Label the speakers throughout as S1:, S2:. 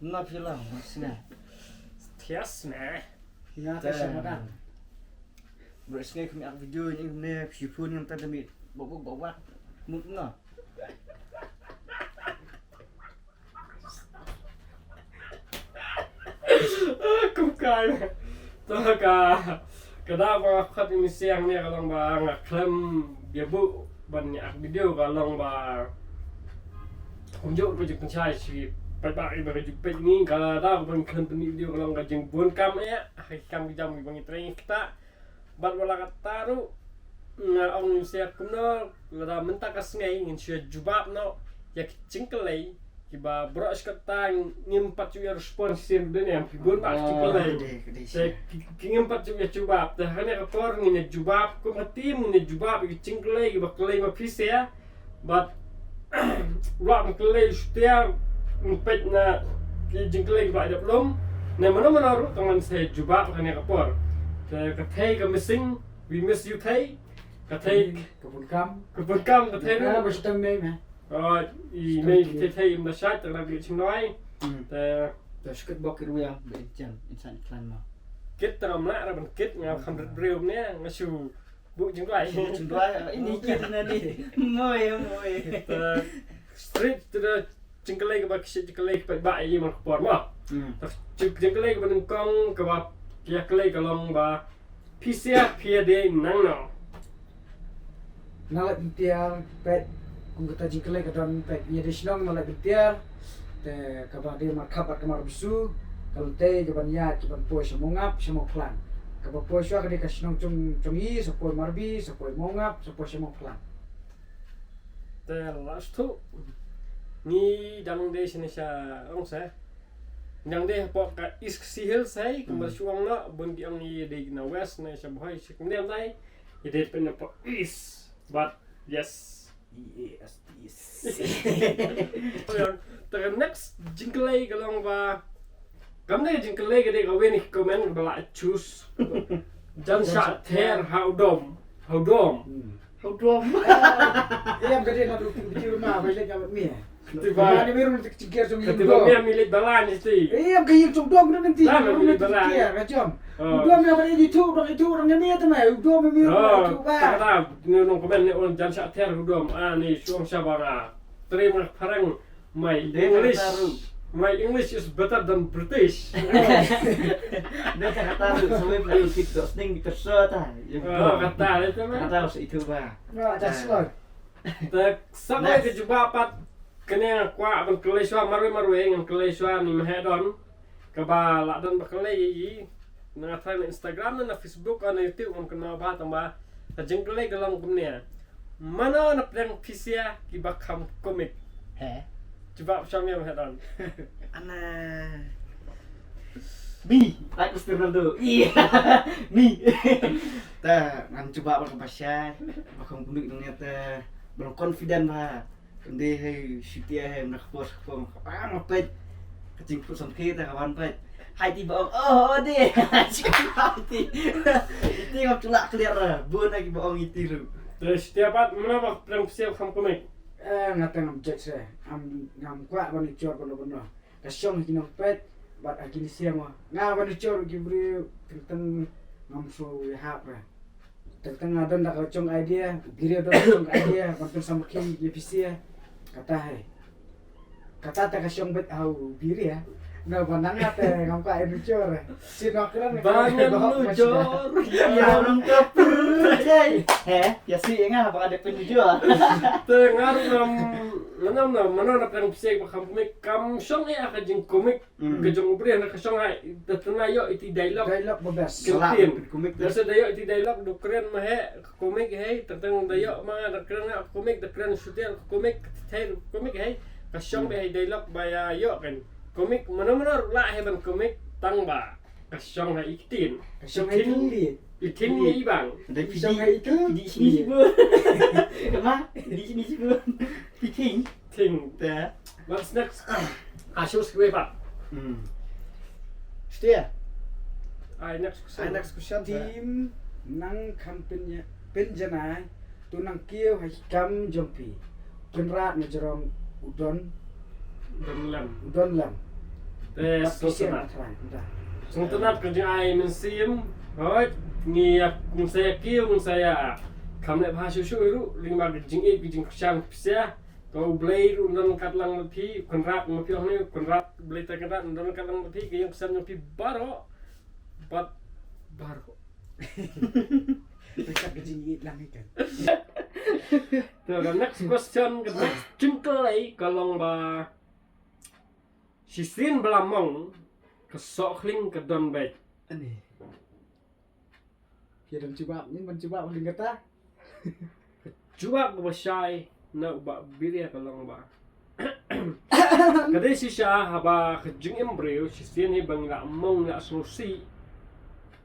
S1: Na film sini.
S2: Tiasne.
S3: Ya kesempatan.
S1: Bersini kami ak video ni kami pun yang tadi mi bawa mut na.
S2: Kumkai. Kenapa kat ini siang ni kalau bang klaim dia bu banyak video kalau bang unjuk projek pencari si pai bagi jumpa ni kalau dah bang klaim video kalau ngajeng bun kam ya kam jam bang training kita bat wala kata tu orang siap kuno kalau mentak kasngai ingin siap jubab no ya cingkelai kiba beras kata ngimpat juga responsif dan yang figure pak cingkelai saya ngimpat juga jubab dah hanya kapor ngine jubab ko mati ngine jubab cingkelai kiba kelai ma ya but wak kelai setiap ngipet na cingkelai kiba ada belum na mana ru tangan saya jubab hanya kapor katai ka missing we miss you thai katai
S3: Kebun kam.
S2: katai
S3: Nah, berstem ni mah.
S2: I mei thai im da shat da bi chim noi ta
S1: Dah sikit bokir dia bencam insan iklan mah.
S2: kit tam la ra ban kit ngau kham rat breu ne ngasu bu jing doi
S1: Cuma ini kita nanti. Moy.
S2: ta street da cingkelai ka ba cingkelai pa ba yi man por ma ta cingkelai ka ban kong ka ba kia kelai ka long ba pisia pia de nang no
S3: Nalak bintiar pet kung kata jingkelai kadang pet ia di sinong nalak bintiar te kabah dia markabat kamar bisu kalau te jaban ya jaban poi semongap semoklan kabah poi sua kadi kasinong cung i sapoi marbi sapoi mongap sapoi semoklan
S2: ta last tu ni dang de sini sa ong sa nang de po ka is si hill sai kuma suang na bun di ang ni de na west na sa buhay si kum dem nai ide pen po is but yes the next jingle galong ba gamne jingle ga de ga wen comment ba la choose jan shot ter how dom
S1: How dom?
S3: iya gede na du bici rumah balik jabat mie
S2: tiba
S3: ni miru nak cikir cung
S2: ketiba mi milik balan isti
S3: iya kayak cung dom na nanti
S2: Sama,
S3: miru
S2: milik
S3: nak
S2: balan.
S3: cikir kacom
S2: Oh.
S3: dom yang ada itu orang ni tu mah dom miru
S2: oh
S3: tu ba
S2: kata ni nong comment ni on jan shot ter how dom ni suang sabara terima parang my English my English is better than British
S1: Dia kata tu sampai perlu kita sting kita ta.
S2: kata itu mah
S1: Kata harus itu ba.
S3: nah just slow
S2: tak sampai ke jumpa pat kena kwa ban kelai swa marwe ngan kelai swa ni mahedon ka ba la don ba kelai yi na tra na Instagram na Facebook na YouTube on kena ba tamba ta jeng kelai galang kumnya mana na prang pisia ki ba kham komik
S1: He.
S2: coba samnya mahedon
S1: Ana. Mi, like Mr. Ronaldo. Iya. Mi. Ta, ngan coba apa pasya. Bakong punduk dunia ta. Belum confident ba. Kendi hey sitia hey nak pos pom. Ngapet. Kecing put sam kita kawan pet. Hai tiba oh deh. Hati. Itu ngap celak clear. Bun lagi bohong itu lu.
S2: terus setiap pat mana ba prang pisia kham komik
S3: ngatang am jet se ngam kwa bani chor bono kasyong kinong pet bat agini siama nga bani chor gibri tentang ngam so hap tentang adon da kacong idea giri adon kacong idea bantu sama kim yefisia kata hai kata ta kasyong bet au biri ya na banang ate ngam kwa enu chor sinokran
S2: banyak lujur
S1: Ya orang kepercayai. Ya sih enggak apa ada penjual.
S2: tengah nam mana na prang pisia ba kham komik kam song ya ka jeng komik ke jong bre na ka song ai tatna yo iti dialog
S3: dialog bebas
S2: Keltin.
S1: Komik
S2: Dasa dayo iti dialog do keren mahe komik he tatang dayo mga da keren na komik da keren shooter komik tay komik he kasyong he dialog baya yo kan komik mana la he ban komik tang ba kasyong ha ikitin
S3: kasyong itu
S2: ikin ni ibang
S1: Ada
S3: kasyong itu
S1: di sini sih bun. Kemana? Di sini sih bun. Piting.
S2: ting
S1: Ya.
S2: what's next asyos kwe pa
S1: Setia.
S2: ai next question
S1: Next question.
S3: tim nang kampenya penjanai tunang kieu hakam jompi kenrat na jerong udon
S2: dan lam
S3: udon lam
S2: Suntunat. Suntunat kerja ai mensim. Hoi, ngiak saya kiu saya. Kamle bahasa syuru lima gejing kesyang psia. Kau blay undan katlang mati konrat mati ni konrat blay terkenat undan katlang mati yang kesan mati baro. Baro.
S3: Dekat kejingit lang ikan.
S2: The next question, the next jingkelai kalau ba sisin belamong kesokling ke don baik.
S3: Ani. Dia dan coba ni mencoba uling kata.
S2: Juga ke besai nak ba biria kalau ba. Kadai sisa haba kejing embryo sisin ni bang la mong la solusi.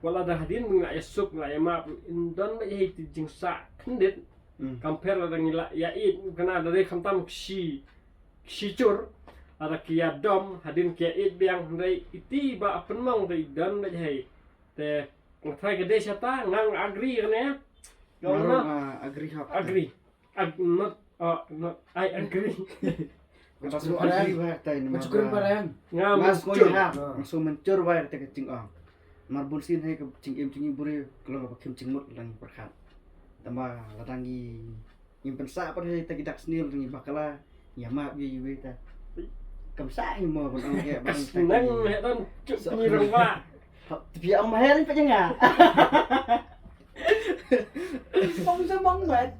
S2: Wala dah hadin bang la yasuk la yama indon ba yai jing sa kendit. Compare dengan ya kena dari kantam kicur ada kia dom hadin kia biang dari iti ba penmong dari dan ba hai te ngai gede siapa ngang agree kan ya
S1: Baru agree.
S2: Not I agree.
S1: Masuk agree ba tay ni.
S3: Mencukurin parayan.
S1: Mas ko
S2: Ngam
S1: ya. Masuk mencur ba ta kecing Marbun sin hai ke cing buri kalau ba kim cing mut lang perkat. Tama latangi nyimpen sa pa ta gidak snil ngi bakala yama bi we ta. Kam sa ni mo bang ya bang.
S2: Nang hetan ni rongwa.
S1: Tapi ông mahal pa nga.
S3: Mong sa mong bet.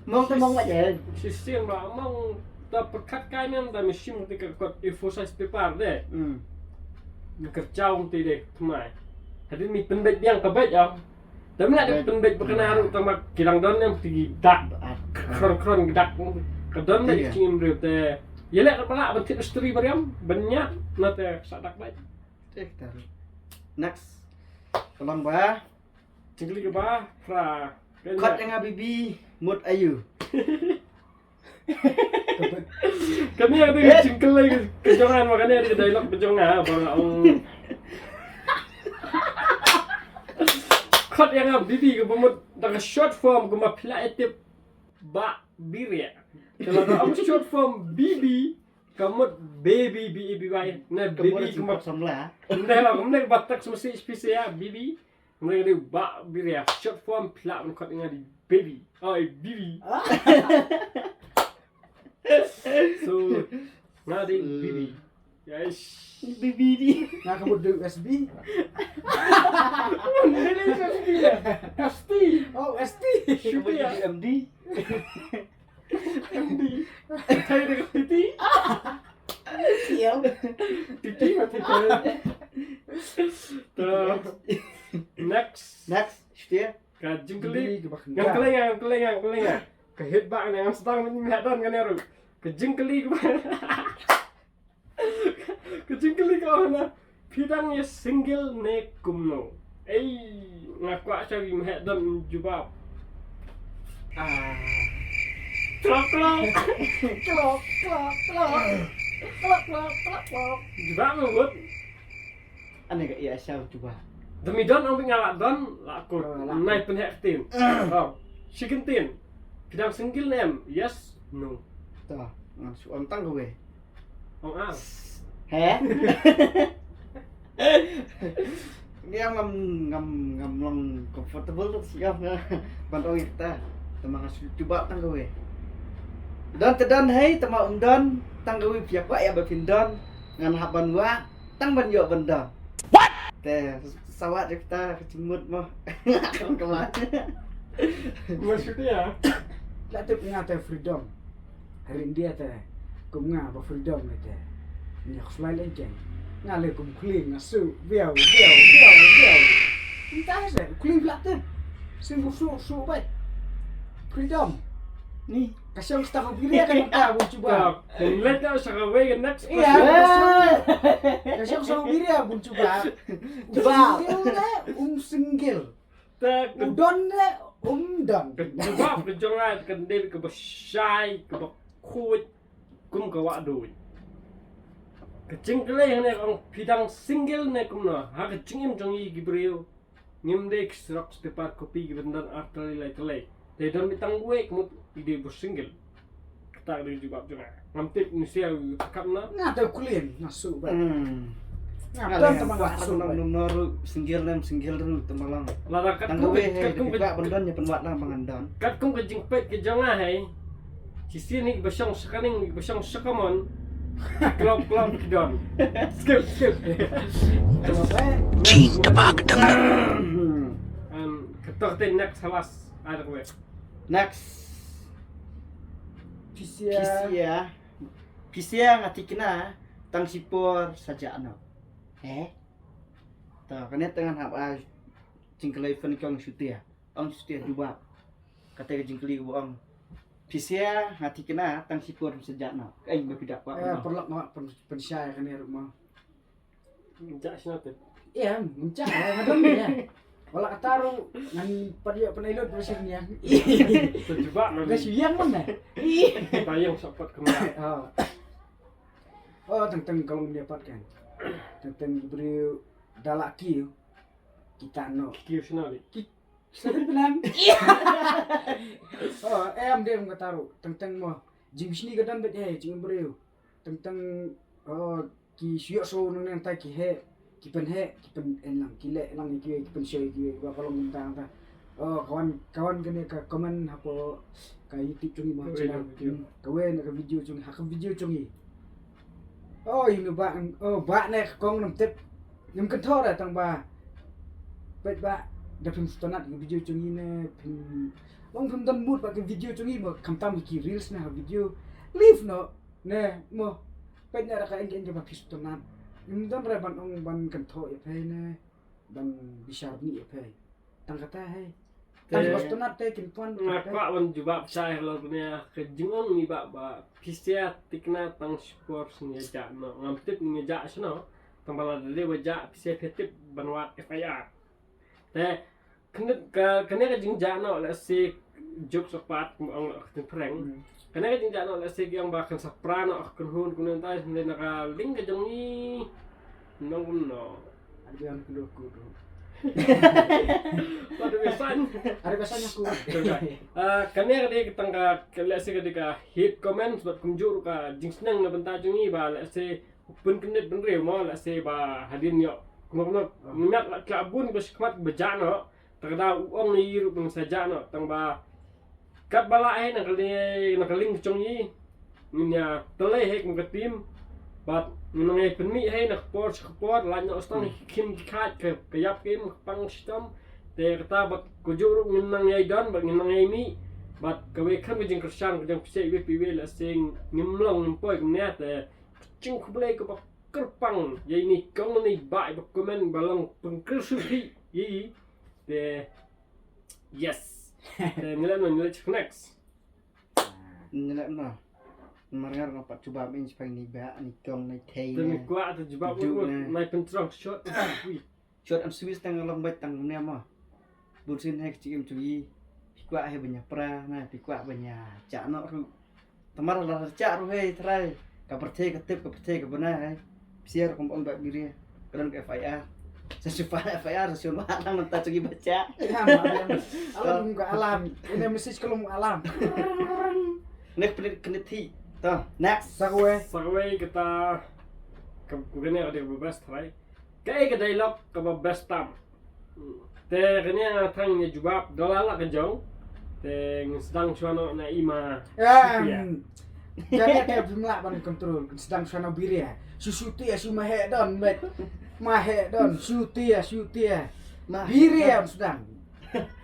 S1: Mong ta mong vậy.
S2: Sistem ba mong ta perkat kainan ta mesin tika kot info size paper de. Kerjau ti de kemai. Hadin mi pendek biang kabet ya. Tapi nak ada pendek berkenaan utama kilang don yang tinggi dak kron gedak kedon nak cingin berite. Ya lek kepala bentik istri beriam banyak nate sadak baik.
S1: Next. Kalau ba
S2: Cingli ke bah fra.
S1: kot yang bibi mut ayu.
S2: Kami ada cingkel lagi kejongan makanya ada dialog kejongan bang ang kot yang bibi ke pemut dengan short form ke mapila etip ba biria. Kalau am short form bibi kamut baby bibi na bibi
S1: Kemudian samla.
S2: Hindi lah, kemudian batak semesti spesial bibi. Kemudian dia ba biria short form pila pun kot dengan di baby. Oh, bibi. So, ngadi bibi. Yes.
S1: Bibi di.
S3: Nak kabut di USB.
S2: Pasti.
S3: Oh, ST.
S2: Syukur ya.
S1: MD.
S2: Saya dengan titi.
S1: Siap.
S2: Titi mati kau. Next.
S1: Setia.
S2: Kajing keli. Yang kelingan. Kahit ba yang sedang menyihatan kan ya ru. Kajing keli. Kajing keli kau na. Pidang ya single ne kumno. Ngaku aja menyihatan jubab. Klok. Jubab ngut.
S1: Aneh gak iya asal coba.
S2: Demi don ang ngalak don laku naik penhek tin. Oh, chicken tin. Pidang single name. Yes, no.
S1: Tuh, langsung ontang gue.
S2: Ong ang.
S1: Heh. Dia ngam long comfortable tuh siap na. Pantong kita. Temang coba tang gue. Don tedan hai tema undon tang gue pihak ya bapindon ngan haban wa tang ban yo benda. What? Teh sawat kita kecimut mah. Kelat.
S2: Maksudnya
S3: Lah tu punya teh freedom. Hari dia teh kumnga ba freedom ni teh. Nyak slai lenceng. Ngale kum clean nasu biau. Entah saya clean pula teh. Sing su baik. Freedom.
S1: Nih,
S3: Kasih setengah diri akan kita coba.
S2: Let us go away next
S3: Iya.
S2: question.
S3: Kasih setengah diri ya coba.
S1: Coba.
S3: Single.
S2: Tak
S3: Udon don.
S2: Coba kejongan kendil ke besai ke kuit kum ke wakdu. Kecing kele yang orang bidang single ne kumna. Ha kecing im jongi gibril. Ngimde kisrok separ kopi gibendan arteri lai. They don't bitang gue kemut ide bos single. Kita ada jubab juga. Ngamtip nusia kapna.
S3: Nggak tahu clean masuk baik. Ngapun teman langsung
S1: nom singgil ru temalang.
S2: Lara kat
S1: Tanggawe he
S2: kum
S1: dipikak pendon ya penwat lang pangandon.
S2: kat kum ke jingpet ke jonga hai. Sisi ni basang sekaning basang sekamon. Klop kidon. Skip.
S4: Cinta dengar.
S2: Ketok te next halas ada gue.
S1: Next
S3: Pisia.
S1: Pisia ngati kena tang sipor saja ano. Tah kena tangan hab jingkelai fen kong syutia. Ong syutia jubab. Kata jingkeli buang. Pisia ngati kena tang sipor saja ano. Aing bepidak pak.
S3: Perlak mak pensyai kan ya rumah.
S2: Jak sino te.
S3: Iya, mencak ngadon ya. Wala kataru ngan padia penailot bersihnya.
S2: Terjebak
S3: Ga
S2: nanti.
S3: siyang mana?
S2: Tayang support kemana.
S3: Oh, tentang kalau mendapatkan. Tentang beri dalaki kita no.
S2: Kiri sino ni.
S3: Sedih bilang. Oh, dia ngataru tentang mo jing sini gadan bet jing beri. Tentang ki syok so nang tai ki kipen elang kile elang kipen show ki kalau mentang ta kawan kene ka komen apa ka YouTube cungi mo channel kawen ka video cungi hak video cungi ini ba ne kong nam tip nim kan thor tang ba bet ba da phim stonat video cungi ne phim long phim dan mood ba ke video cungi mo kamtam ki reels na video live no ne mo bet ne ra ka engge ba pistonat yung dan ban ong ban kan tho e phai ne ban bisar ni e phai tang kata hai tang bastonat te kin tuan
S2: Ngakwa wan jubab saya kalau punya kejengong ni ba pisia tikna tang sport ni ja no ngamtip ni ja sino tang bala de waja pisia fetip banwat FIR te kena ka jing ja no la si juk sopat ong tin preng kena ka jing ja no la si yang bakan saprano kan hun kunen ta ni naka ling ka jong ni nong no
S3: ada yang kedua ku
S2: pada besan
S3: ada biasanya ku
S2: kanya ka di tangka kala si ka hit comments buat kunjur ka jing senang na benta jungi ba la si pun kene benre mo la si ba hadin yo kuno minat la klabun ba skmat bejano tagada uong ni ru pun sajano tang ba kat bala ai nakaling chongi minya tele hek mo ka tim but mengenai penmi hai nak sport lanjut stang kim kat ke yap kim pang sistem te kata bat kujur menang yai dan bat menang yai mi bat kawe kan ke jing kersang ke jing pse we piwe la sing nimlong nimpoi kemnya te jing kublai ke kerpang yai ni kong ni bai ba komen balong pengkersuhi yi te yes te milan next
S1: Nilai no. Margar ngapak coba main supaya ni ba ni kong ni thai.
S2: te gua tu jebak nai pentrong shot
S1: Shot am Swiss tang long bai tang ne ma. Bursin hai chim chui. Pikwa hai banyak pra na pikwa banyak cha no ru. Tamar la cha ru hai trai. Ka perthe ka tip ka perthe ka bana hai. Siar kom on ba biri. Keran ke FIR. Sesuatu FIR sesuatu alam entah cuci baca.
S3: alam ke alam ini message kalau mau alam
S1: Next penit keniti. Tuh, next.
S3: sakwe
S2: Sagway kita kene ada bebas try. Kayak ke dialog ke bebas tam. Te kene tang ni jubab dolala ke jong. Te sedang suano na ima.
S3: jadi kayak jumlah ban kontrol sedang sana biri ya susuti ya sumahe don bet mahe don suti ya biri ya sedang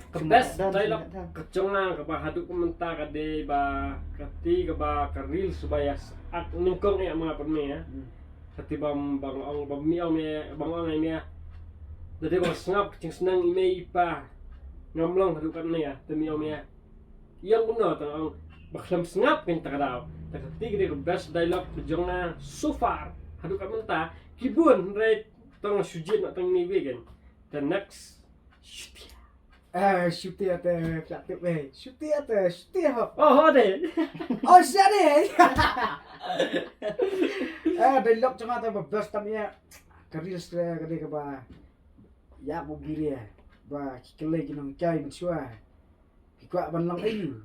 S2: Best dialog keconga ke bahadu komentar ke de ba kati ke ba karil supaya ak nungkong ya mga perme ya. Kati bang ong bamiaw me bang ong ini ya. Dadi bang sengap cing senang ime ipa ngamlong hadu kan ya temiaw me ya. Yang benar tang baklam sengap kan takadaw. Kati ke best dialog keconga so far hadu komentar kibun rate tang sujin tang ni vegan. The next
S3: syuti ate platip syuti ho
S2: oh deh.
S3: oh syade dialog cuma ate bebas tamnya karil stre kade ke ba ya bu biri ya ba kikele kinong cai mensua pikwa ban long ayu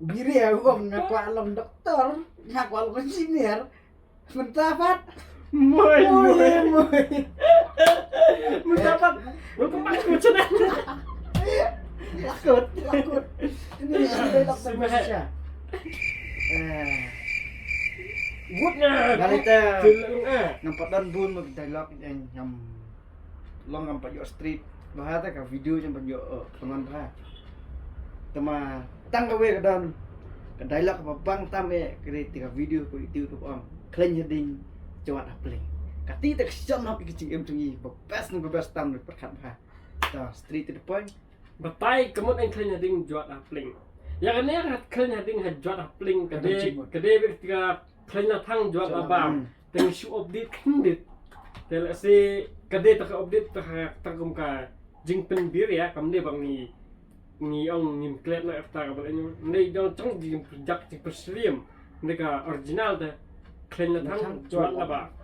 S3: biri ya uang ngakwa long doktor ngakwa long engineer mentafat
S2: Muy.
S3: Muy.
S2: Mendapat berkembang channel.
S3: Lakut. Ini dialog
S2: Si
S3: Indonesia.
S2: Woodnya.
S1: Galita.
S2: Tulung
S1: Nampak dan bun mag dialog yang long ang payo street bahata ka video yang payo pengon ha. Tama tanggawe ka dan ka dialog ka bang tame kre tika video ko YouTube ang klen heding jawat apling. Kati tak sion hop kicing em tungi bebas tam perkat ha. Ta street to the point.
S2: Batai kemut ang kanya ding juat apling. Yang ini kat kanya ding juat apling kade ketika kanya thang juat abang. Teng show update kendit. Tel si kade tak update tak ka jing penbir ya kamde bang ni ong nim klet na after ka bang ni dong chong jing jak jing perslim ni ka original ta kanya thang juat abang.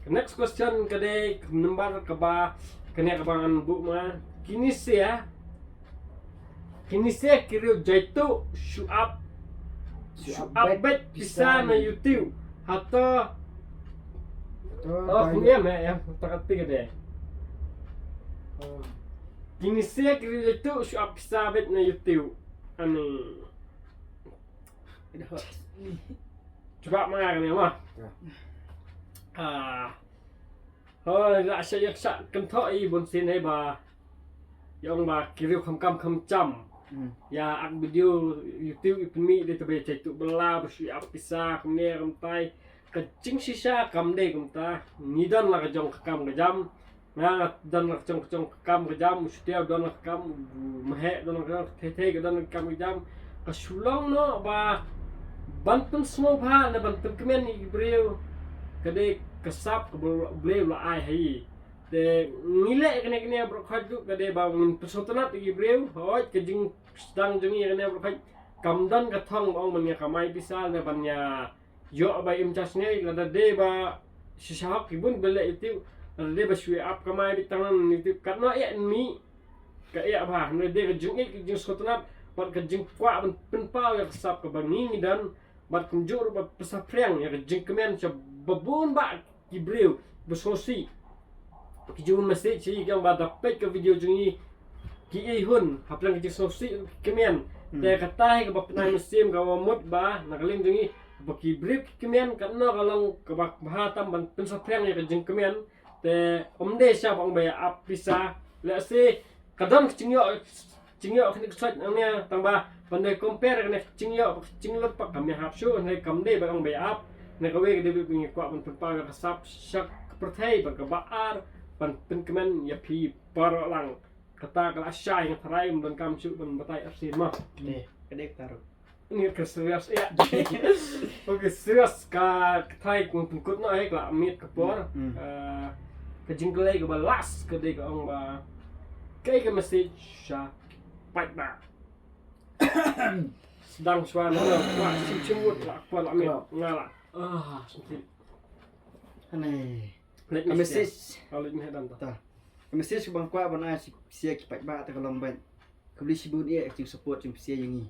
S2: Next question kade number ka ba kanya ka bang bu ma Kinisia kira jaitu Syuab bet bisa na YouTube atau kuliah ya takat tiga deh. Kinisia kira jaitu Syuab bisa bet na YouTube ani coba mana kan ya mah oh lah saya yak kentok i bonsin hai ba yang ba kiriu kham cham ya ak video YouTube ipmi de tabe chaitu bela bersui ap pisa kemne kamtai kecing sisa kamde kamta nidan la kajong kam kajam na dan la kajong kam kajam ustia dan la kam mahe dan la tete dan kam kajam kasulong no ba bantun semua ba na bantun kemen ibreu kade kesap boleh la ai hai te nilai kena berkhaju kade bangun pesotanat ibreu hoi kejing sedang jengi kena berkhaj kamdan kathang ong manya kamai bisa na banya yo ba imchasne lada de ba sisahak ibun bela itu lada de ba shui up kamai bitangan itu karena ya mi ka ya ba na de kejing kejing sotanat pat kejing kwa penpau ya kesap ke bangi dan bat kunjur ba pesapriang ya kejing kemen babun ba ibreu besosi kijun masih si yang bada pek ke video jungi ki hun haplang ki sosi kemen te katai ke bapna musim ka mut ba nagaling jungi baki brief kemen karena kalau ke bahatam ban pensaprang ya kejeng kemen te omde sya bang ba ap bisa la se kadam cingyo kini kesat nya tamba pandai compare kene cinglot pak kami hapsu ne kamde ba bang ba ap ne kawe ke debi pingi kwa ban pa ka sap syak perthai ba ka baar pan kemen ya pi para lang kata kala syai yang terai dan kamsu dan batai arsin mah
S1: Kade taruh.
S2: ini ke serius ya oke serius ka thai kung pungkut no ai kala amit ke por ke jingle ke balas ke de ka ong ba kai ke message sha pat ba sedang suara wah cimut lah kwa amit ngala sedikit
S1: Aneh.
S2: let
S1: A message.
S2: kalau ini dan
S1: Ta. A message bang kwa bana sia ki pat ba ta kolom ban. Kabli si bun ia acting support jing sia yangi.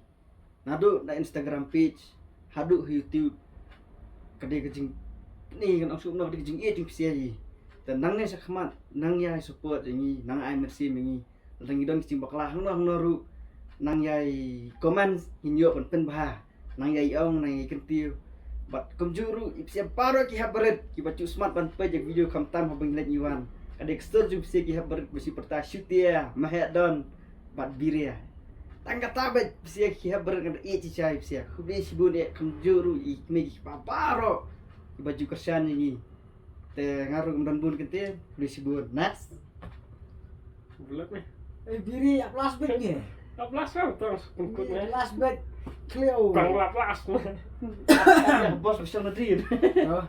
S1: Nadu na Instagram page, hadu YouTube. Kade kejing ni kan aksum no kade kejing ia jing sia yi. Dan nang ne sakmat, nang ya support yangi, nang ai merci mengi. Lang idon kejing baklah no ru. Nang yai komen hinyo pen bah. Nang yai ong nang yai kentiu. Bat kumjuru ipsia paro ki habaret ki bacu smart ban pajak video kam tam habang let yuan kadek stor jum sia ki habaret besi perta syutia mahadon bat biria tangga tabet sia ki habaret kada e cicai sia khubli sibun e kumjuru i megi paro ki baju kersan ini te ngaru dan bun kete khubli sibun nas
S2: bulat nih
S3: Biri last bet ni.
S2: 12 kan terus pungkutnya
S3: Last bet Cleo.
S2: bang 18
S1: ya bos bisa ngedrin
S3: Oh.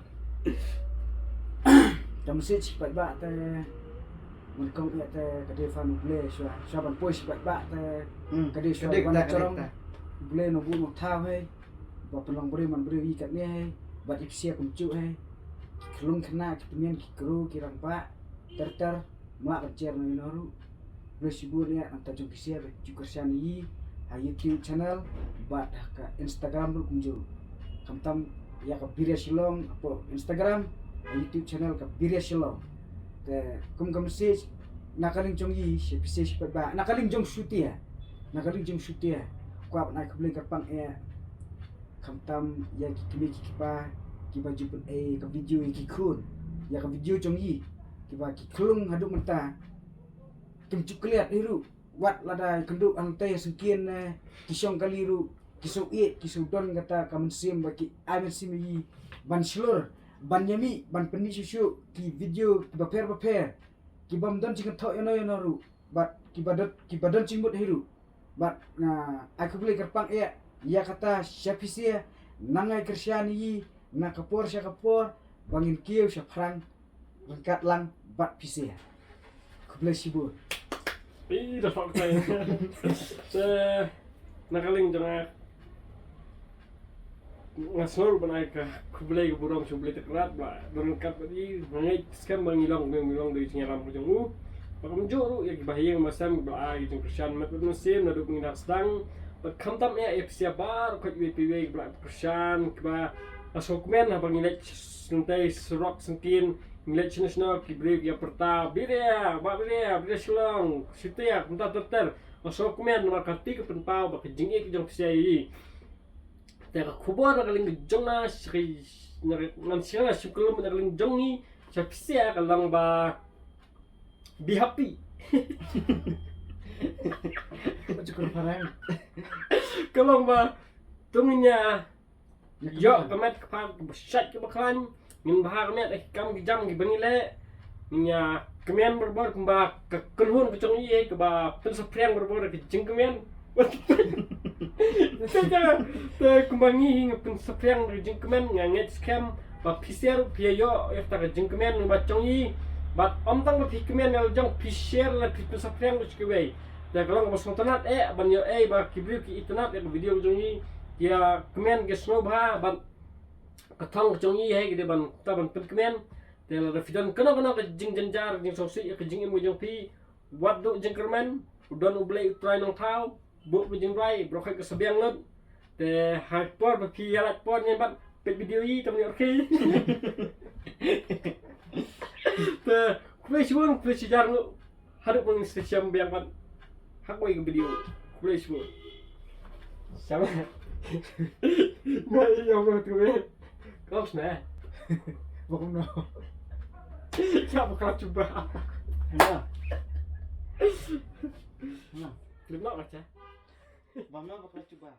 S3: Jam message pat ba te mun kong ya te kade fan ble so ban push pat ba te kade so ban corong ble no bu no thao he ba pelong beri man beri kat ni he ba ipsia kum cu he kelung kena kepemian ki kru kirang pa ter mak kerja no inoru ble sibur ya anta jung kisia be juga siani ha YouTube channel ba ka Instagram kum ju kam tam ya ka Biria Silong apa Instagram YouTube channel ka Birya Shalom te kum ka message nakaling jong yi si pise si ba nakaling jong shutia kwa na ka beli ka pang kamtam ya ki pa ki ba jupun ka video ki kun ya ka video jong yi ki ba ki klung haduk menta tum cukliat hiru wat lada kenduk ang teh sengkien kisong kaliru kisong it kisong don kata kamen sim baki amen sim yi ban slur ban yami ban peni susu ki video ki baper ki bam don cing thok yono ru bat ki badan cimbut hiru bat na aku beli kerpang ya kata syapisia nangai kersiani yi na kapor bangin kieu syafrang bangkat lang bat pisia aku beli sibur
S2: dah fakta. Nakaling jangan ngasor banai ka kubelai ke burung subelai terkerat bah berangkat tadi bangai sekarang menghilang dari sini ram pujung pakam juru ya bahaya masam bah gitu Kristen mat musim nadu pengindak sedang berkamtam siap bar kau WPW bah Kristen bah asokmen apa ngilek sentai serok sengkin ngilek nasional kibrib ya perta Birya Shalom setiap minta terter asokmen makati ke penpau bah kejingi kejong siaiแต่ขบวนนักเรียนจงนะนั่นเชื่อนะชุกลมนักเรียนจงนี่จะพิเศษกันลังบา be happy
S3: มันจะกระพรัง
S2: ก็ลังบาตรงนี้เนี่ยเยอะก็แม้พาชัดก็บางครั้งเงินพาก็แม้แต่กำกิจำกี่บันนี้แหละเนี่ยก็แม้berborก็บาก็คนหุ่นก็จงยี่ก็บาเป็นสเปรียงberborก็จริงก็แม้แต่kembang ni ngepun sepriang dari jengkemen nganget scam ba pisir piayo efta ka jengkemen ba chongi ba omtang ba pikemen el jong pisir la pitu sepriang ba chikwe da kalau ba sontanat ban yo ba kibri ki itanat video jongi ya kemen ge snow ba katang jongi he ge ban ta ban kemen de la fidan kana ka jing janjar jing sosi ka jing mu jong pi wat do jengkemen udon ublei utrai nong thau buat berjing rai brokai ke sebiang lut te hyper bagi alat pon yang bat pet video ini temen okey te kulai sejar lu hadap pun stasiun biang bat hak boy ke video kulai semua sama nah yang apa tu kau sana
S3: bukan no
S2: siapa kau coba
S3: nah
S2: belum nak baca
S1: Bama bakal coba